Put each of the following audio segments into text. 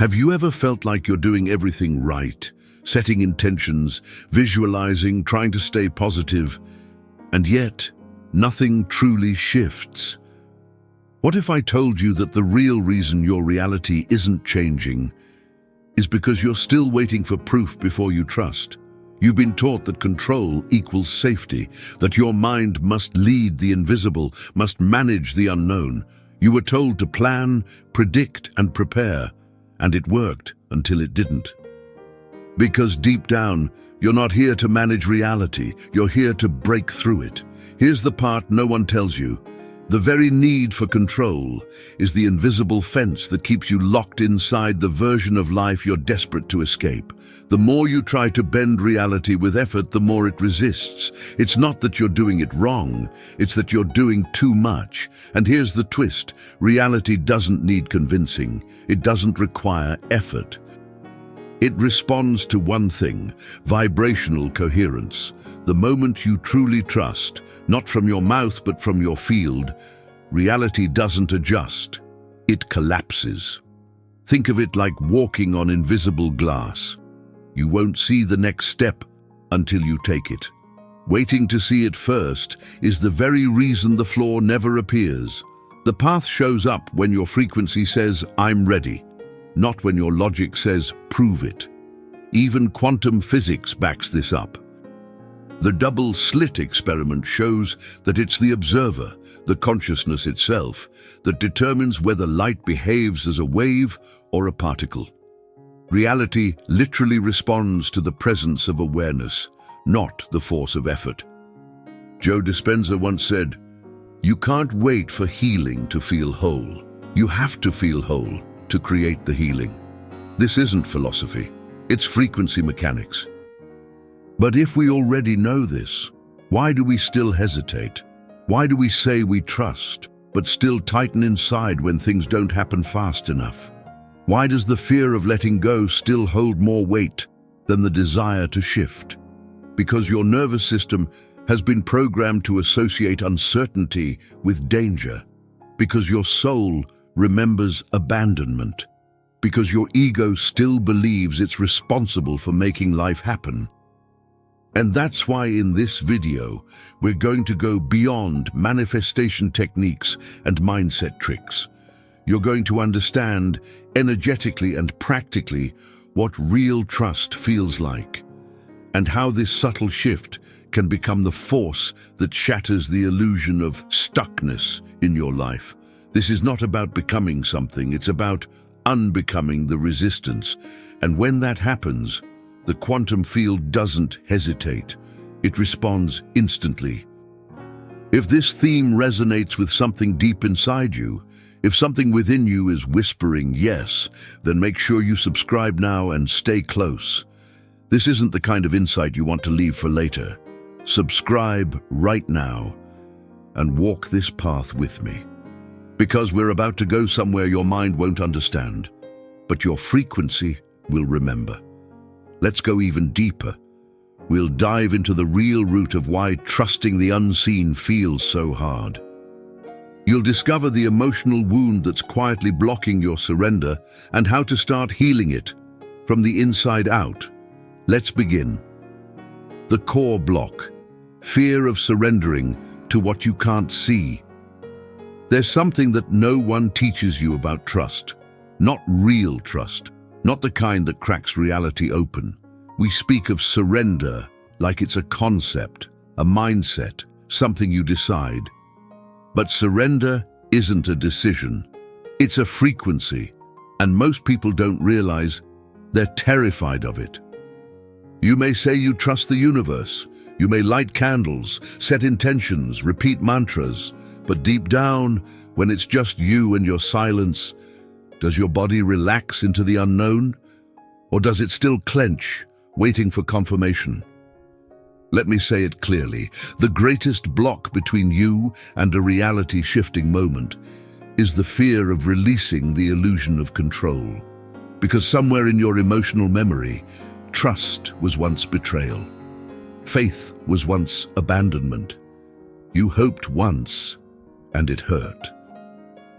Have you ever felt like you're doing everything right, setting intentions, visualizing, trying to stay positive, and yet nothing truly shifts? What if I told you that the real reason your reality isn't changing is because you're still waiting for proof before you trust? You've been taught that control equals safety, that your mind must lead the invisible, must manage the unknown. You were told to plan, predict, and prepare, and it worked until it didn't. Because deep down, you're not here to manage reality, you're here to break through it. Here's the part no one tells you. The very need for control is the invisible fence that keeps you locked inside the version of life you're desperate to escape. The more you try to bend reality with effort, the more it resists. It's not that you're doing it wrong, it's that you're doing too much. And here's the twist: reality doesn't need convincing. It doesn't require effort. It responds to one thing: vibrational coherence. The moment you truly trust, not from your mouth but from your field, reality doesn't adjust. It collapses. Think of it like walking on invisible glass. You won't see the next step until you take it. Waiting to see it first is the very reason the floor never appears. The path shows up when your frequency says, "I'm ready," not when your logic says, "Prove it." Even quantum physics backs this up. The double slit experiment shows that it's the observer, the consciousness itself, that determines whether light behaves as a wave or a particle. Reality literally responds to the presence of awareness, not the force of effort. Joe Dispenza once said, "You can't wait for healing to feel whole. You have to feel whole to create the healing." This isn't philosophy, it's frequency mechanics. But if we already know this, why do we still hesitate? Why do we say we trust, but still tighten inside when things don't happen fast enough? Why does the fear of letting go still hold more weight than the desire to shift? Because your nervous system has been programmed to associate uncertainty with danger. Because your soul remembers abandonment. Because your ego still believes it's responsible for making life happen. And that's why in this video, we're going to go beyond manifestation techniques and mindset tricks. You're going to understand energetically and practically what real trust feels like, and how this subtle shift can become the force that shatters the illusion of stuckness in your life. This is not about becoming something, it's about unbecoming the resistance. And when that happens, the quantum field doesn't hesitate. It responds instantly. If this theme resonates with something deep inside you, if something within you is whispering yes, then make sure you subscribe now and stay close. This isn't the kind of insight you want to leave for later. Subscribe right now and walk this path with me. Because we're about to go somewhere your mind won't understand, but your frequency will remember. Let's go even deeper. We'll dive into the real root of why trusting the unseen feels so hard. You'll discover the emotional wound that's quietly blocking your surrender and how to start healing it from the inside out. Let's begin. The core block: fear of surrendering to what you can't see. There's something that no one teaches you about trust. Not real trust. Not the kind that cracks reality open. We speak of surrender like it's a concept, a mindset, something you decide. But surrender isn't a decision. It's a frequency, and most people don't realize they're terrified of it. You may say you trust the universe. You may light candles, set intentions, repeat mantras, but deep down, when it's just you and your silence, does your body relax into the unknown? Or does it still clench, waiting for confirmation? Let me say it clearly. The greatest block between you and a reality-shifting moment is the fear of releasing the illusion of control. Because somewhere in your emotional memory, trust was once betrayal. Faith was once abandonment. You hoped once, and it hurt.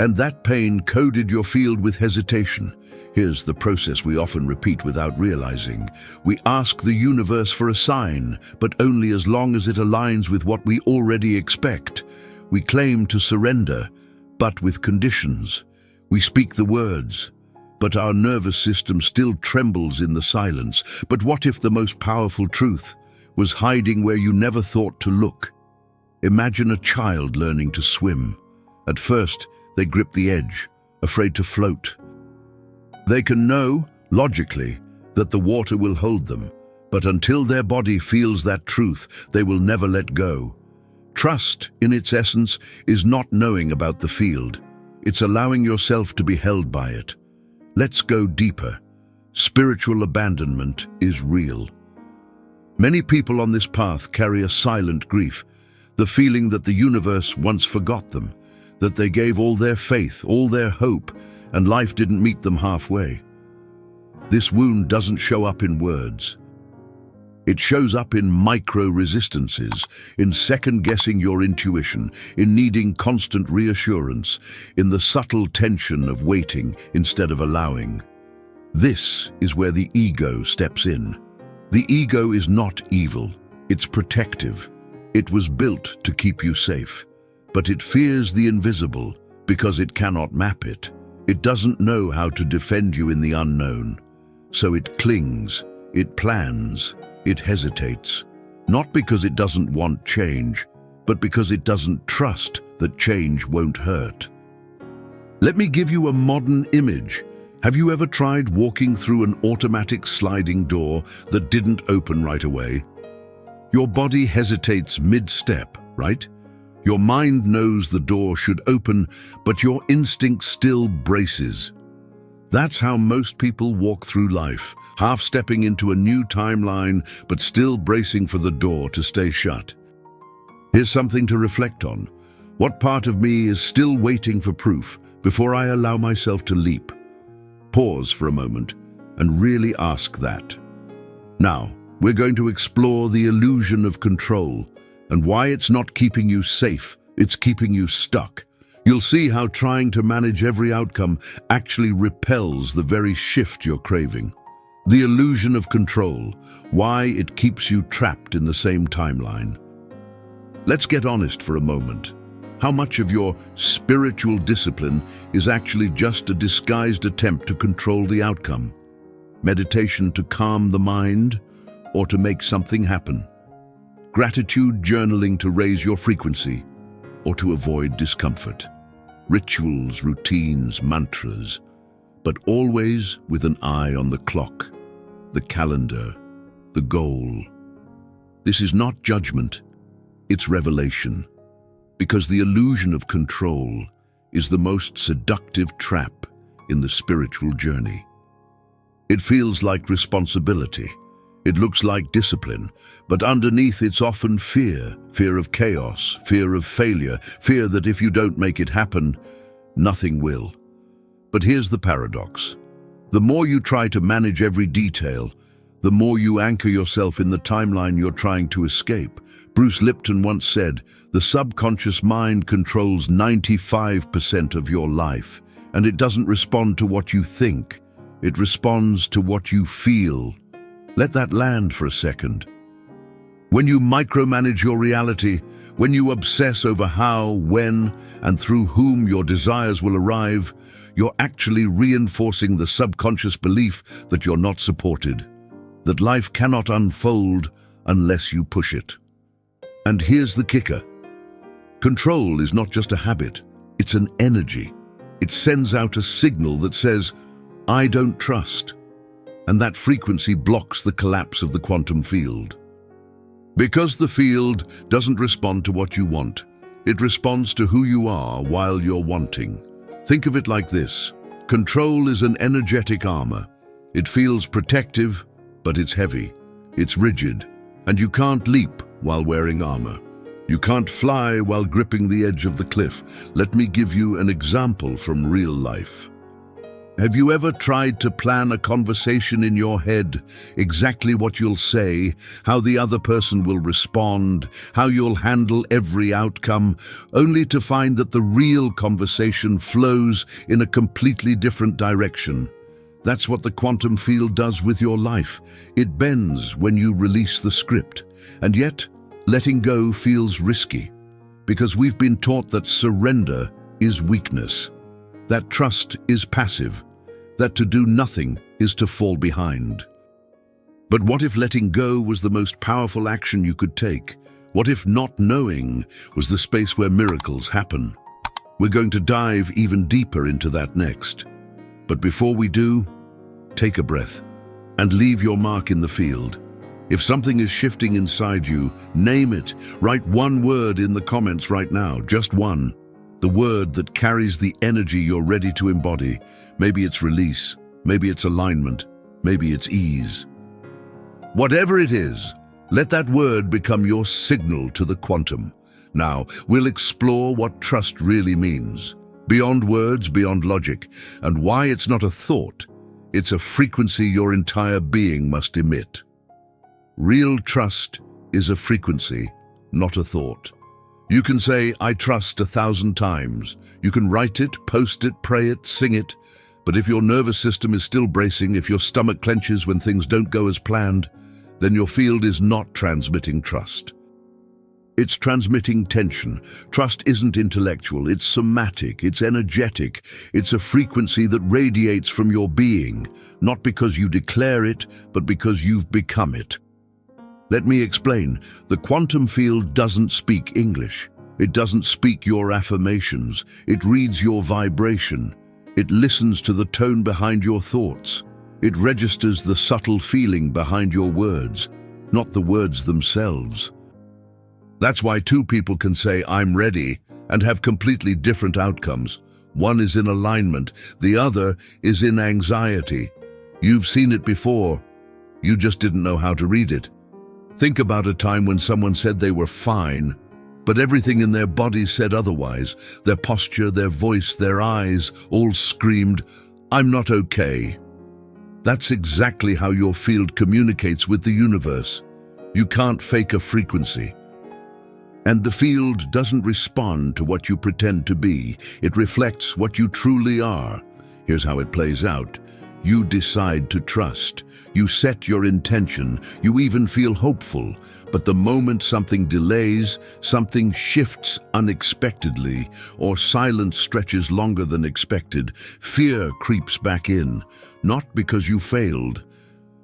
And that pain coded your field with hesitation. Here's the process we often repeat without realizing. We ask the universe for a sign, but only as long as it aligns with what we already expect. We claim to surrender, but with conditions. We speak the words, but our nervous system still trembles in the silence. But what if the most powerful truth was hiding where you never thought to look? Imagine a child learning to swim. At first, they grip the edge, afraid to float. They can know, logically, that the water will hold them, but until their body feels that truth, they will never let go. Trust, in its essence, is not knowing about the field. It's allowing yourself to be held by it. Let's go deeper. Spiritual abandonment is real. Many people on this path carry a silent grief, the feeling that the universe once forgot them, that they gave all their faith, all their hope, and life didn't meet them halfway. This wound doesn't show up in words. It shows up in micro-resistances, in second-guessing your intuition, in needing constant reassurance, in the subtle tension of waiting instead of allowing. This is where the ego steps in. The ego is not evil, it's protective. It was built to keep you safe, but it fears the invisible because it cannot map it. It doesn't know how to defend you in the unknown. So it clings, it plans, it hesitates, not because it doesn't want change, but because it doesn't trust that change won't hurt. Let me give you a modern image. Have you ever tried walking through an automatic sliding door that didn't open right away? Your body hesitates mid-step, right? Your mind knows the door should open, but your instinct still braces. That's how most people walk through life, half-stepping into a new timeline, but still bracing for the door to stay shut. Here's something to reflect on. What part of me is still waiting for proof before I allow myself to leap? Pause for a moment and really ask that. Now, we're going to explore the illusion of control and why it's not keeping you safe, it's keeping you stuck. You'll see how trying to manage every outcome actually repels the very shift you're craving. The illusion of control, why it keeps you trapped in the same timeline. Let's get honest for a moment. How much of your spiritual discipline is actually just a disguised attempt to control the outcome? Meditation to calm the mind or to make something happen? Gratitude journaling to raise your frequency or to avoid discomfort? Rituals, routines, mantras, but always with an eye on the clock, the calendar, the goal. This is not judgment, it's revelation, because the illusion of control is the most seductive trap in the spiritual journey. It feels like responsibility. It looks like discipline, but underneath it's often fear, fear of chaos, fear of failure, fear that if you don't make it happen, nothing will. But here's the paradox. The more you try to manage every detail, the more you anchor yourself in the timeline you're trying to escape. Bruce Lipton once said, "The subconscious mind controls 95% of your life, and it doesn't respond to what you think. It responds to what you feel." Let that land for a second. When you micromanage your reality, when you obsess over how, when, and through whom your desires will arrive, you're actually reinforcing the subconscious belief that you're not supported, that life cannot unfold unless you push it. And here's the kicker. Control is not just a habit, it's an energy. It sends out a signal that says, "I don't trust." And that frequency blocks the collapse of the quantum field. Because the field doesn't respond to what you want, it responds to who you are while you're wanting. Think of it like this. Control is an energetic armor. It feels protective, but it's heavy. It's rigid, and you can't leap while wearing armor. You can't fly while gripping the edge of the cliff. Let me give you an example from real life. Have you ever tried to plan a conversation in your head, exactly what you'll say, how the other person will respond, how you'll handle every outcome, only to find that the real conversation flows in a completely different direction? That's what the quantum field does with your life. It bends when you release the script. And yet, letting go feels risky, because we've been taught that surrender is weakness, that trust is passive, that to do nothing is to fall behind. But what if letting go was the most powerful action you could take? What if not knowing was the space where miracles happen? We're going to dive even deeper into that next. But before we do, take a breath and leave your mark in the field. If something is shifting inside you, name it. Write one word in the comments right now, just one. The word that carries the energy you're ready to embody. Maybe it's release, maybe it's alignment, maybe it's ease. Whatever it is, let that word become your signal to the quantum. Now, we'll explore what trust really means. Beyond words, beyond logic, and why it's not a thought, it's a frequency your entire being must emit. Real trust is a frequency, not a thought. You can say, "I trust," 1,000 times. You can write it, post it, pray it, sing it. But if your nervous system is still bracing, if your stomach clenches when things don't go as planned, then your field is not transmitting trust. It's transmitting tension. Trust isn't intellectual, it's somatic, it's energetic. It's a frequency that radiates from your being, not because you declare it, but because you've become it. Let me explain. The quantum field doesn't speak English. It doesn't speak your affirmations. It reads your vibration. It listens to the tone behind your thoughts. It registers the subtle feeling behind your words, not the words themselves. That's why two people can say, "I'm ready," and have completely different outcomes. One is in alignment, the other is in anxiety. You've seen it before. You just didn't know how to read it. Think about a time when someone said they were fine, but everything in their body said otherwise. Their posture, their voice, their eyes all screamed, "I'm not okay." That's exactly how your field communicates with the universe. You can't fake a frequency. And the field doesn't respond to what you pretend to be. It reflects what you truly are. Here's how it plays out. You decide to trust. You set your intention. You even feel hopeful. But the moment something delays, something shifts unexpectedly, or silence stretches longer than expected, fear creeps back in. Not because you failed,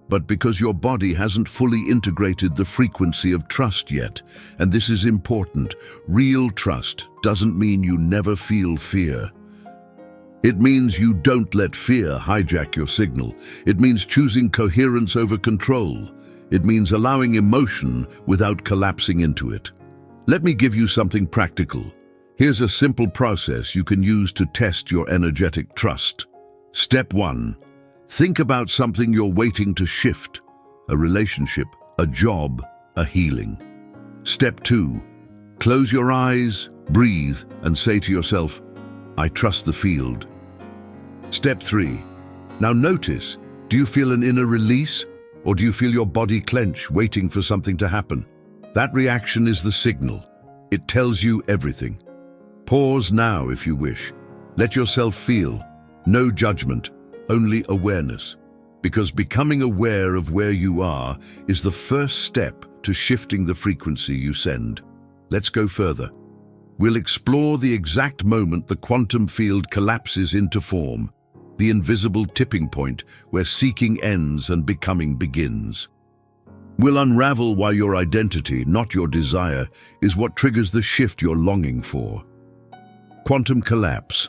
but because your body hasn't fully integrated the frequency of trust yet. And this is important. Real trust doesn't mean you never feel fear. It means you don't let fear hijack your signal. It means choosing coherence over control. It means allowing emotion without collapsing into it. Let me give you something practical. Here's a simple process you can use to test your energetic trust. Step 1. Think about something you're waiting to shift. A relationship, a job, a healing. Step 2. Close your eyes, breathe, and say to yourself, "I trust the field." Step 3. Now notice, do you feel an inner release, or do you feel your body clench, waiting for something to happen? That reaction is the signal. It tells you everything. Pause now if you wish. Let yourself feel. No judgment, only awareness. Because becoming aware of where you are is the first step to shifting the frequency you send. Let's go further. We'll explore the exact moment the quantum field collapses into form, the invisible tipping point where seeking ends and becoming begins. We'll unravel why your identity, not your desire, is what triggers the shift you're longing for. Quantum collapse,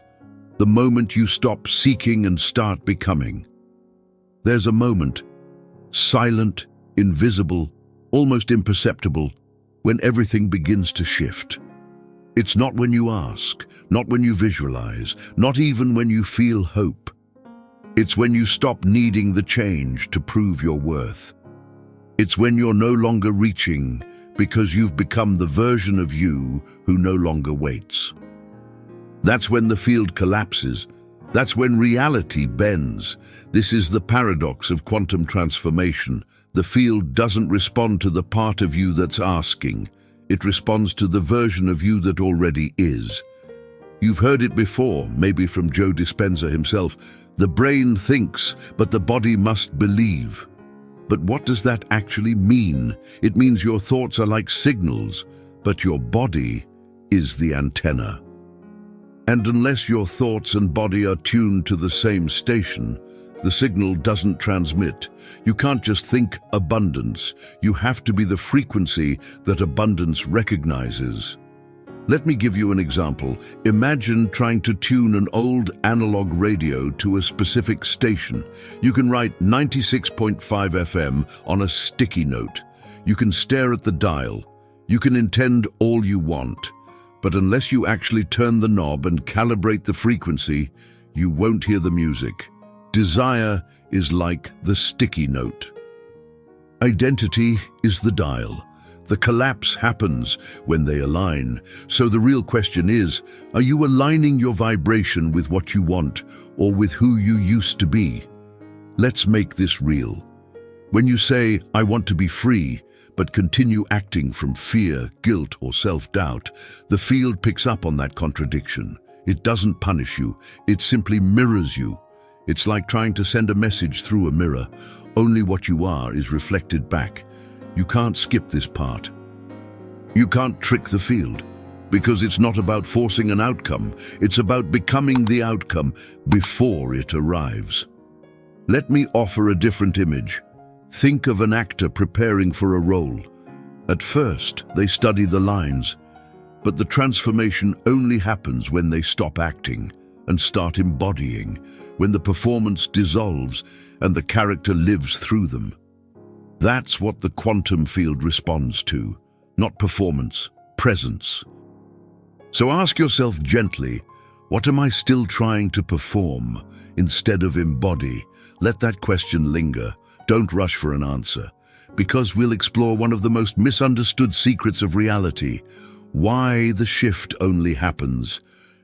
the moment you stop seeking and start becoming. There's a moment, silent, invisible, almost imperceptible, when everything begins to shift. It's not when you ask, not when you visualize, not even when you feel hope. It's when you stop needing the change to prove your worth. It's when you're no longer reaching because you've become the version of you who no longer waits. That's when the field collapses, That's when reality bends. This is the paradox of quantum transformation. The field doesn't respond to the part of you that's asking. It responds to the version of you that already is. You've heard it before, maybe from Joe Dispenza himself. The brain thinks, but the body must believe. But what does that actually mean? It means your thoughts are like signals, but your body is the antenna. And unless your thoughts and body are tuned to the same station, the signal doesn't transmit. You can't just think abundance. You have to be the frequency that abundance recognizes. Let me give you an example. Imagine trying to tune an old analog radio to a specific station. You can write 96.5 FM on a sticky note. You can stare at the dial. You can intend all you want. But unless you actually turn the knob and calibrate the frequency, you won't hear the music. Desire is like the sticky note. Identity is the dial. The collapse happens when they align. So the real question is, are you aligning your vibration with what you want or with who you used to be? Let's make this real. When you say, I want to be free, but continue acting from fear, guilt, or self-doubt, the field picks up on that contradiction. It doesn't punish you, it simply mirrors you. It's like trying to send a message through a mirror. Only what you are is reflected back. You can't skip this part. You can't trick the field, because it's not about forcing an outcome. It's about becoming the outcome before it arrives. Let me offer a different image. Think of an actor preparing for a role. At first, they study the lines, but the transformation only happens when they stop acting and start embodying, when the performance dissolves and the character lives through them. That's what the quantum field responds to, not performance, presence. So ask yourself gently, what am I still trying to perform instead of embody? Let that question linger. Don't rush for an answer, because we'll explore one of the most misunderstood secrets of reality, why the shift only happens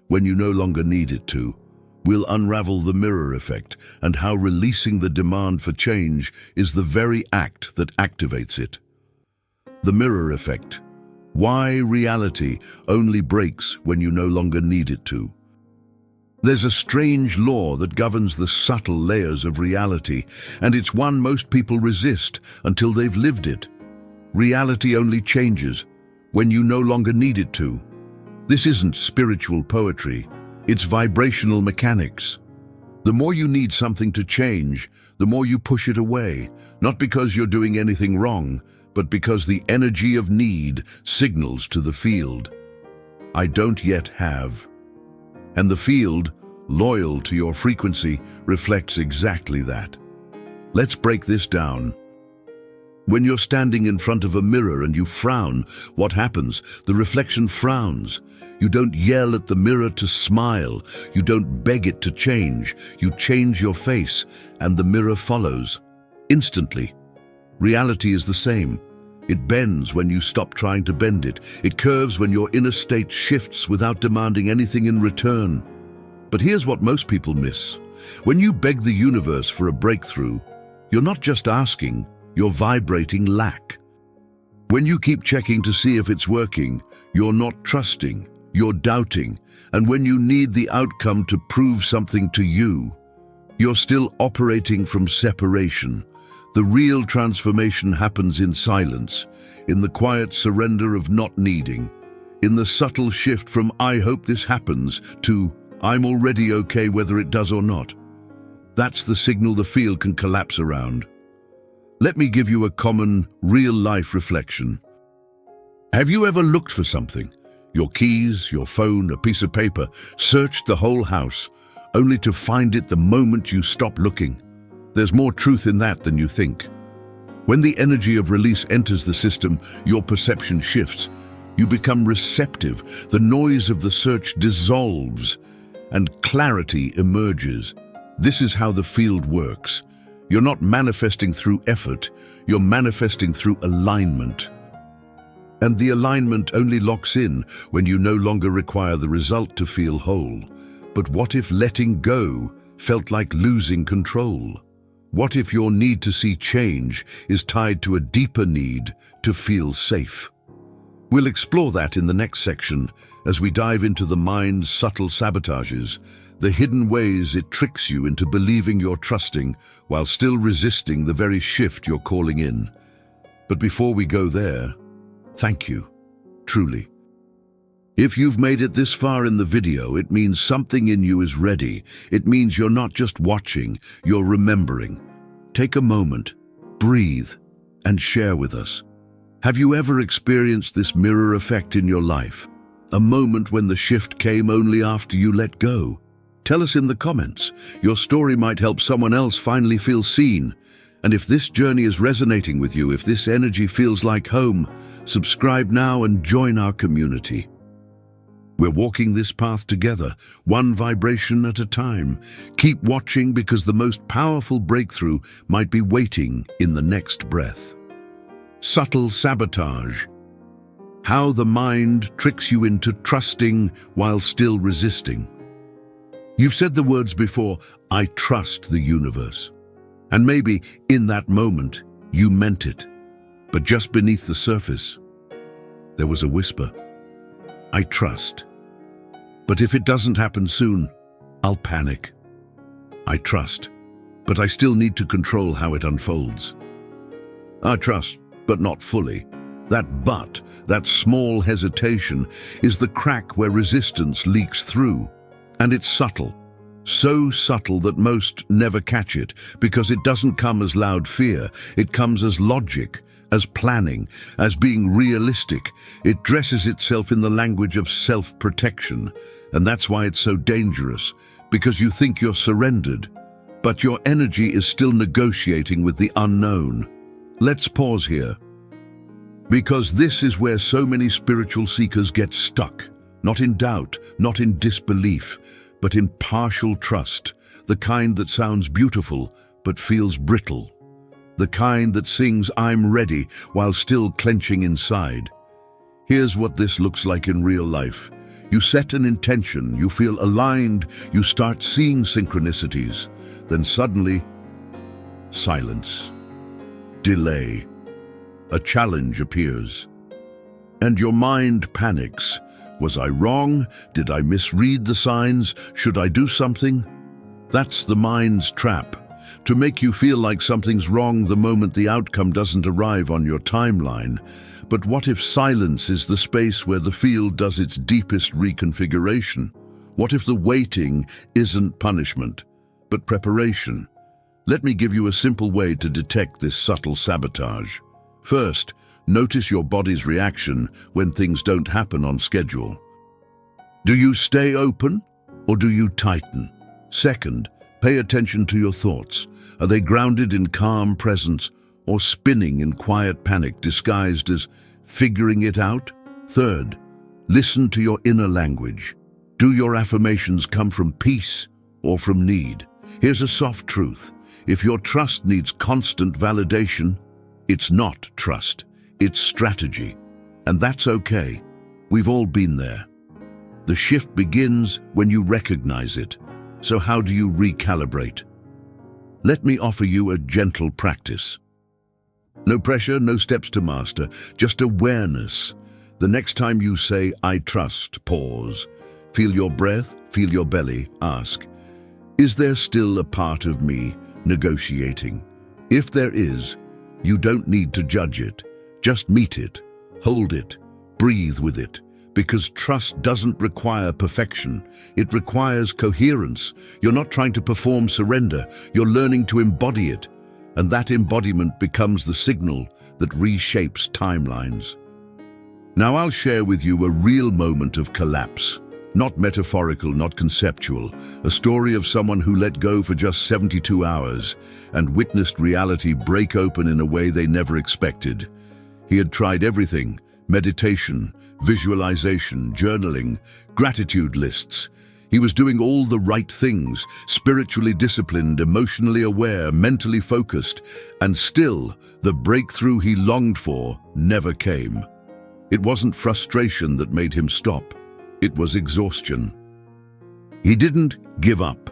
when you no longer need it to. We'll unravel the mirror effect and how releasing the demand for change is the very act that activates it. The mirror effect. Why reality only breaks when you no longer need it to. There's a strange law that governs the subtle layers of reality, and it's one most people resist until they've lived it. Reality only changes when you no longer need it to. This isn't spiritual poetry, it's vibrational mechanics. The more you need something to change, the more you push it away, not because you're doing anything wrong, but because the energy of need signals to the field, I don't yet have. And the field, loyal to your frequency, reflects exactly that. Let's break this down. When you're standing in front of a mirror and you frown, what happens? The reflection frowns. You don't yell at the mirror to smile. You don't beg it to change. You change your face, and the mirror follows. Instantly. Reality is the same. It bends when you stop trying to bend it. It curves when your inner state shifts without demanding anything in return. But here's what most people miss. When you beg the universe for a breakthrough, you're not just asking, you're vibrating lack. When you keep checking to see if it's working, you're not trusting, you're doubting. And when you need the outcome to prove something to you, you're still operating from separation. The real transformation happens in silence, in the quiet surrender of not needing, in the subtle shift from "I hope this happens" to "I'm already okay whether it does or not." That's the signal the field can collapse around. Let me give you a common, real-life reflection. Have you ever looked for something? Your keys, your phone, a piece of paper, searched the whole house, only to find it the moment you stop looking? There's more truth in that than you think. When the energy of release enters the system, your perception shifts. You become receptive. The noise of the search dissolves, and clarity emerges. This is how the field works. You're not manifesting through effort, you're manifesting through alignment. And the alignment only locks in when you no longer require the result to feel whole. But what if letting go felt like losing control? What if your need to see change is tied to a deeper need to feel safe? We'll explore that in the next section as we dive into the mind's subtle sabotages, the hidden ways it tricks you into believing you're trusting while still resisting the very shift you're calling in. But before we go there, thank you, truly. If you've made it this far in the video, it means something in you is ready. It means you're not just watching, you're remembering. Take a moment, breathe, and share with us. Have you ever experienced this mirror effect in your life? A moment when the shift came only after you let go? Tell us in the comments. Your story might help someone else finally feel seen. And if this journey is resonating with you, if this energy feels like home, subscribe now and join our community. We're walking this path together, one vibration at a time. Keep watching because the most powerful breakthrough might be waiting in the next breath. Subtle sabotage. How the mind tricks you into trusting while still resisting. You've said the words before, "I trust the universe." And maybe in that moment, you meant it. But just beneath the surface, there was a whisper. "I trust. But if it doesn't happen soon, I'll panic. I trust, but I still need to control how it unfolds. I trust, but not fully." That small hesitation, is the crack where resistance leaks through. And it's subtle. So subtle that most never catch it, because it doesn't come as loud fear. It comes as logic, as planning, as being realistic. It dresses itself in the language of self-protection. And that's why it's so dangerous, because you think you're surrendered, but your energy is still negotiating with the unknown. Let's pause here, because this is where so many spiritual seekers get stuck. Not in doubt, not in disbelief, but in partial trust, the kind that sounds beautiful but feels brittle. The kind that sings "I'm ready" while still clenching inside. Here's what this looks like in real life. You set an intention, you feel aligned, you start seeing synchronicities. Then suddenly, silence, delay, a challenge appears. And your mind panics. Was I wrong? Did I misread the signs? Should I do something? That's the mind's trap, to make you feel like something's wrong the moment the outcome doesn't arrive on your timeline. But what if silence is the space where the field does its deepest reconfiguration? What if the waiting isn't punishment, but preparation? Let me give you a simple way to detect this subtle sabotage. First, notice your body's reaction when things don't happen on schedule. Do you stay open or do you tighten? Second, pay attention to your thoughts. Are they grounded in calm presence or spinning in quiet panic disguised as figuring it out? Third, listen to your inner language. Do your affirmations come from peace or from need? Here's a soft truth. If your trust needs constant validation, it's not trust, it's strategy. And that's okay. We've all been there. The shift begins when you recognize it. So how do you recalibrate? Let me offer you a gentle practice. No pressure, no steps to master, just awareness. The next time you say, "I trust," pause. Feel your breath, feel your belly, ask, is there still a part of me negotiating? If there is, you don't need to judge it. Just meet it, hold it, breathe with it. Because trust doesn't require perfection. It requires coherence. You're not trying to perform surrender. You're learning to embody it. And that embodiment becomes the signal that reshapes timelines. Now I'll share with you a real moment of collapse. Not metaphorical, not conceptual. A story of someone who let go for just 72 hours and witnessed reality break open in a way they never expected. He had tried everything: meditation, visualization, journaling, gratitude lists. He was doing all the right things, spiritually disciplined, emotionally aware, mentally focused, and still the breakthrough he longed for never came. It wasn't frustration that made him stop. It was exhaustion. He didn't give up.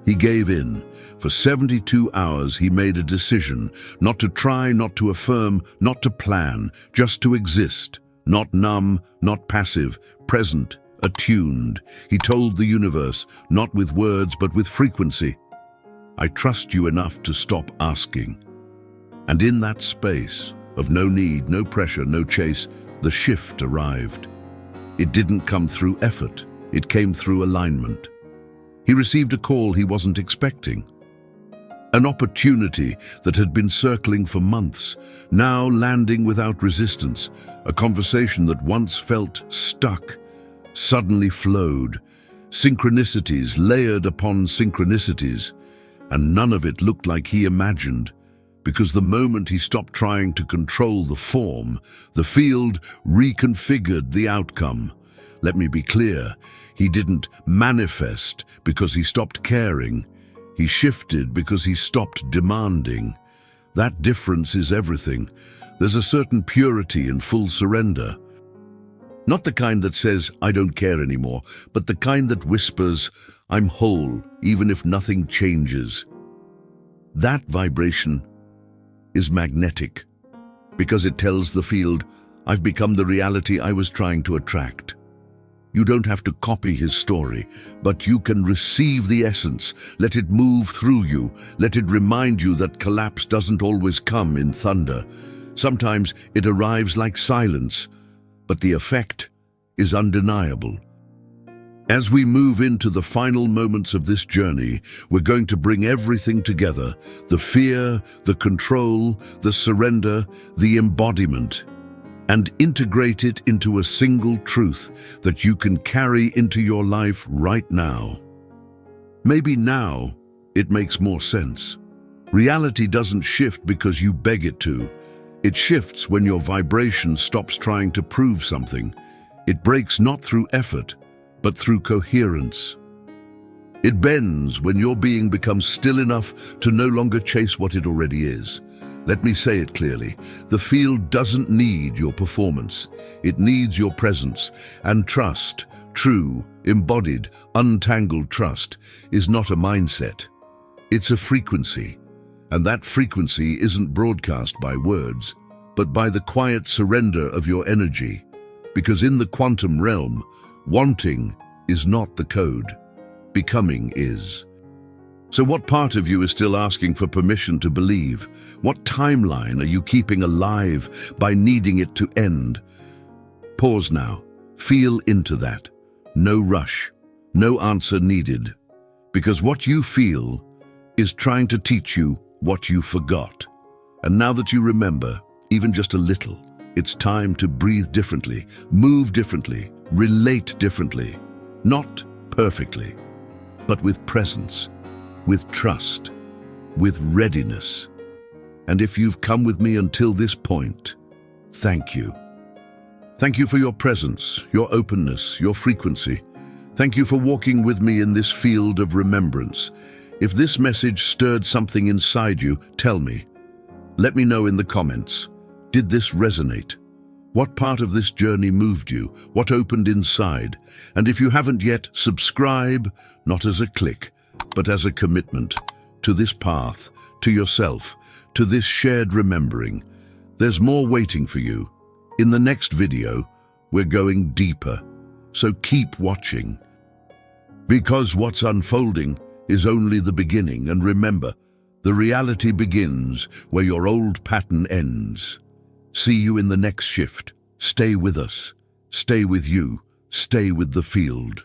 He gave in. For 72 hours he made a decision, not to try, not to affirm, not to plan, just to exist. Not numb, not passive, present, attuned. He told the universe, not with words but with frequency, I trust you enough to stop asking. And in that space of no need, no pressure, no chase, the shift arrived. It didn't come through effort. It came through alignment. He received a call he wasn't expecting. An opportunity that had been circling for months, now landing without resistance. A conversation that once felt stuck, suddenly flowed. Synchronicities layered upon synchronicities, and none of it looked like he imagined. Because the moment he stopped trying to control the form, the field reconfigured the outcome. Let me be clear, he didn't manifest because he stopped caring. He shifted because he stopped demanding. That difference is everything. There's a certain purity in full surrender. Not the kind that says, I don't care anymore, but the kind that whispers, I'm whole, even if nothing changes. That vibration is magnetic, because it tells the field, I've become the reality I was trying to attract. You don't have to copy his story, but you can receive the essence. Let it move through you. Let it remind you that collapse doesn't always come in thunder. Sometimes it arrives like silence, but the effect is undeniable. As we move into the final moments of this journey, we're going to bring everything together: the fear, the control, the surrender, the embodiment, and integrate it into a single truth that you can carry into your life right now. Maybe now it makes more sense. Reality doesn't shift because you beg it to. It shifts when your vibration stops trying to prove something. It breaks not through effort, but through coherence. It bends when your being becomes still enough to no longer chase what it already is. Let me say it clearly. The field doesn't need your performance. It needs your presence. And trust, true, embodied, untangled trust, is not a mindset. It's a frequency. And that frequency isn't broadcast by words, but by the quiet surrender of your energy. Because in the quantum realm, wanting is not the code. Becoming is. So what part of you is still asking for permission to believe? What timeline are you keeping alive by needing it to end? Pause now. Feel into that. No rush. No answer needed. Because what you feel is trying to teach you what you forgot. And now that you remember, even just a little, it's time to breathe differently, move differently, relate differently. Not perfectly, but with presence, with trust, with readiness. And if you've come with me until this point, thank you. Thank you for your presence, your openness, your frequency. Thank you for walking with me in this field of remembrance. If this message stirred something inside you, tell me. Let me know in the comments. Did this resonate? What part of this journey moved you? What opened inside? And if you haven't yet, subscribe, not as a click, but as a commitment to this path, to yourself, to this shared remembering. There's more waiting for you. In the next video, we're going deeper, so keep watching. Because what's unfolding is only the beginning, and remember, the reality begins where your old pattern ends. See you in the next shift. Stay with us. Stay with you. Stay with the field.